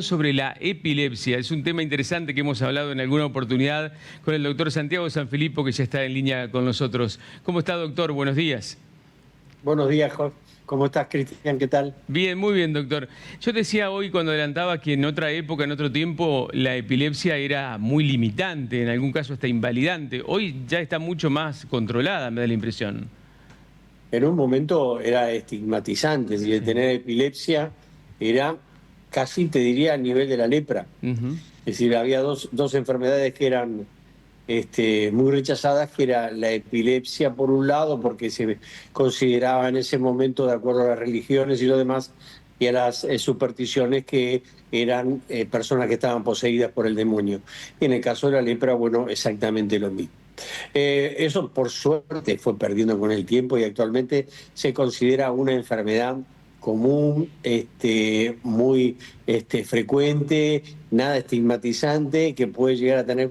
Sobre la epilepsia. Es un tema interesante que hemos hablado en alguna oportunidad con el doctor Santiago Sanfilippo, que ya está en línea con nosotros. ¿Cómo está, doctor? Buenos días. Buenos días, Jorge. ¿Cómo estás, Cristian? ¿Qué tal? Bien, muy bien, doctor. Yo decía hoy cuando adelantaba que en otra época, en otro tiempo, la epilepsia era muy limitante, en algún caso hasta invalidante. Hoy ya está mucho más controlada, me da la impresión. En un momento era estigmatizante, si de Sí. tener epilepsia era casi, te diría, a nivel de la lepra. Ujú. Es decir, había dos enfermedades que eran muy rechazadas, que era la epilepsia por un lado, porque se consideraba en ese momento, de acuerdo a las religiones y lo demás, y a las supersticiones, que eran personas que estaban poseídas por el demonio. Y en el caso de la lepra, bueno, exactamente lo mismo. Eso por suerte fue perdiendo con el tiempo y actualmente se considera una enfermedad común, muy frecuente, nada estigmatizante, que puede llegar a tener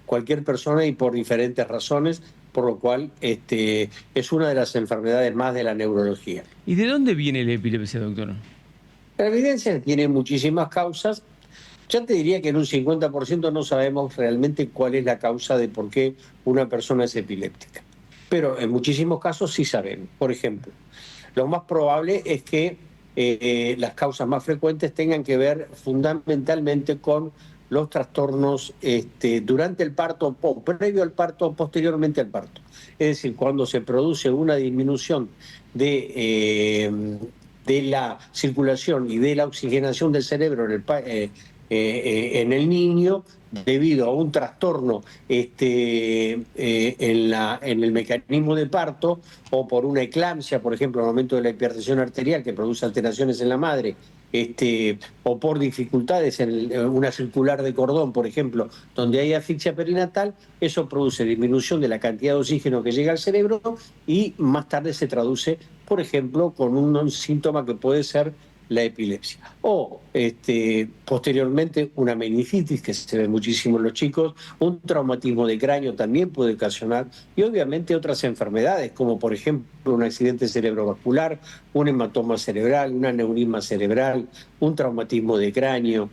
cualquier persona y por diferentes razones, por lo cual es una de las enfermedades más de la neurología. ¿Y de dónde viene la epilepsia, doctor? La evidencia tiene muchísimas causas. Ya te diría que en un 50% no sabemos realmente cuál es la causa de por qué una persona es epiléptica. Pero en muchísimos casos sí sabemos. Por ejemplo, lo más probable es que las causas más frecuentes tengan que ver fundamentalmente con los trastornos durante el parto, o previo al parto, o posteriormente al parto. Es decir, cuando se produce una disminución de la circulación y de la oxigenación del cerebro en el niño, debido a un trastorno en el mecanismo de parto, o por una eclampsia, por ejemplo, al momento de la hipertensión arterial, que produce alteraciones en la madre, o por dificultades en una circular de cordón, por ejemplo, donde hay asfixia perinatal. Eso produce disminución de la cantidad de oxígeno que llega al cerebro y más tarde se traduce, por ejemplo, con un síntoma que puede ser la epilepsia. O posteriormente una meningitis, que se ve muchísimo en los chicos, un traumatismo de cráneo también puede ocasionar, y obviamente otras enfermedades, como por ejemplo un accidente cerebrovascular, un hematoma cerebral, un aneurisma cerebral, un traumatismo de cráneo.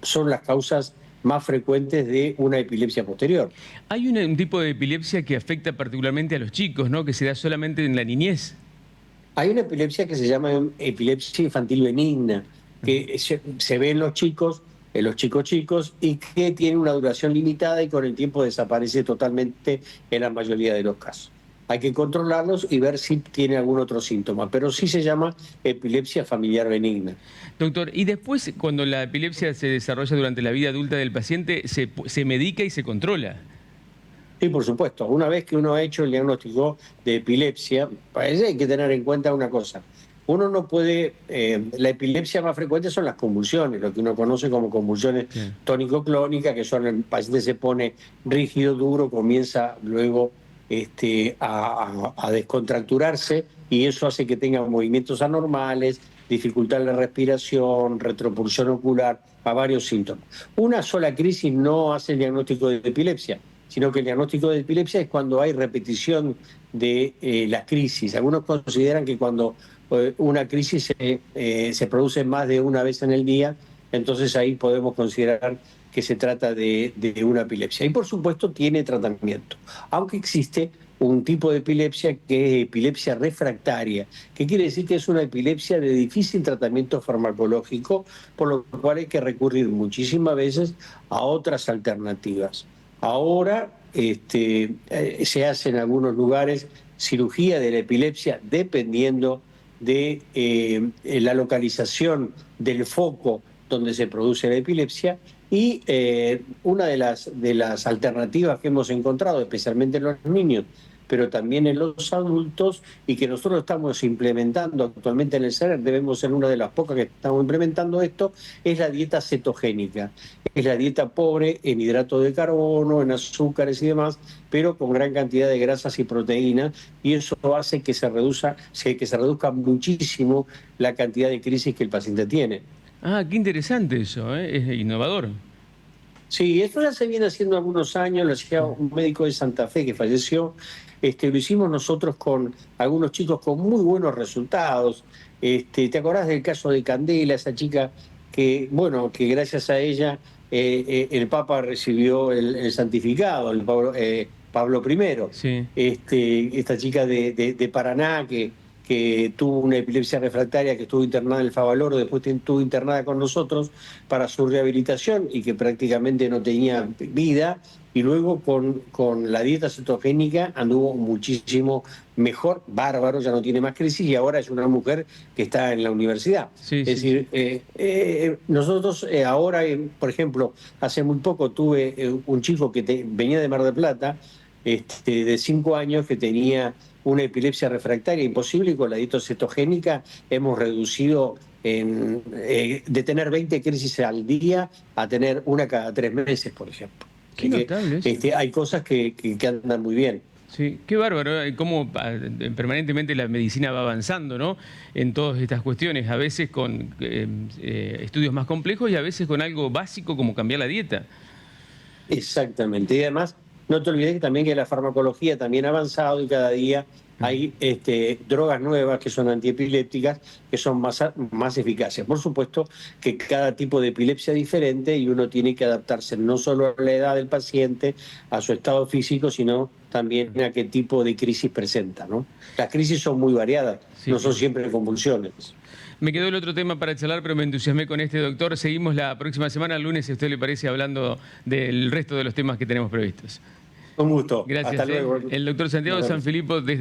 Son las causas más frecuentes de una epilepsia posterior. Hay un tipo de epilepsia que afecta particularmente a los chicos, ¿no? Que se da solamente en la niñez. Hay una epilepsia que se llama epilepsia infantil benigna, que se ve en los chicos chicos, y que tiene una duración limitada y con el tiempo desaparece totalmente en la mayoría de los casos. Hay que controlarlos y ver si tiene algún otro síntoma, pero sí se llama epilepsia familiar benigna. Doctor, y después, cuando la epilepsia se desarrolla durante la vida adulta del paciente, se medica y se controla. Sí, por supuesto. Una vez que uno ha hecho el diagnóstico de epilepsia, para eso hay que tener en cuenta una cosa. Uno no puede, la epilepsia más frecuente son las convulsiones, lo que uno conoce como convulsiones Sí. tónico-clónicas, que son el paciente se pone rígido, duro, comienza luego a descontracturarse, y eso hace que tenga movimientos anormales, dificultad en la respiración, retropulsión ocular, a varios síntomas. Una sola crisis no hace el diagnóstico de epilepsia, sino que el diagnóstico de epilepsia es cuando hay repetición de las crisis. Algunos consideran que cuando una crisis se produce más de una vez en el día, entonces ahí podemos considerar que se trata de una epilepsia. Y por supuesto tiene tratamiento, aunque existe un tipo de epilepsia que es epilepsia refractaria, que quiere decir que es una epilepsia de difícil tratamiento farmacológico, por lo cual hay que recurrir muchísimas veces a otras alternativas. Ahora se hace en algunos lugares cirugía de la epilepsia dependiendo de la localización del foco donde se produce la epilepsia, y una de las alternativas que hemos encontrado, especialmente en los niños, pero también en los adultos, y que nosotros estamos implementando actualmente en el CERER, debemos ser una de las pocas que estamos implementando esto, es la dieta cetogénica. Es la dieta pobre en hidratos de carbono, en azúcares y demás, pero con gran cantidad de grasas y proteínas, y eso hace que que se reduzca muchísimo la cantidad de crisis que el paciente tiene. Ah, qué interesante eso, ¿eh? Es innovador. Sí, esto ya se viene haciendo algunos años, lo hacía un médico de Santa Fe que falleció. Lo hicimos nosotros con algunos chicos con muy buenos resultados. ¿Te acordás del caso de Candela, esa chica que, bueno, que gracias a ella el Papa recibió el santificado, Pablo I? Sí. Esta chica de Paraná que tuvo una epilepsia refractaria, que estuvo internada en el Favaloro, después estuvo internada con nosotros para su rehabilitación y que prácticamente no tenía vida, y luego con la dieta cetogénica anduvo muchísimo mejor, bárbaro, ya no tiene más crisis y ahora es una mujer que está en la universidad. Sí, Es sí, decir, nosotros ahora, por ejemplo, hace muy poco tuve un chico que venía de Mar del Plata, de 5 años, que tenía una epilepsia refractaria imposible, y con la dieta cetogénica hemos reducido de tener 20 crisis al día a tener una cada 3 meses, por ejemplo. qué notable eso. Hay cosas que andan muy bien. Sí, qué bárbaro, cómo permanentemente la medicina va avanzando, ¿no? En todas estas cuestiones, a veces con estudios más complejos y a veces con algo básico como cambiar la dieta. Exactamente. Y además, no te olvides que también que la farmacología también ha avanzado y cada día hay drogas nuevas que son antiepilépticas, que son más eficaces. Por supuesto que cada tipo de epilepsia es diferente y uno tiene que adaptarse no solo a la edad del paciente, a su estado físico, sino también a qué tipo de crisis presenta, ¿no? Las crisis son muy variadas, Sí, no son siempre convulsiones. me quedó el otro tema para charlar, pero me entusiasmé con este, doctor. Seguimos la próxima semana, el lunes, si a usted le parece, hablando del resto de los temas que tenemos previstos. Un gusto. Gracias. Hasta luego. El doctor Santiago Sanfilippo desde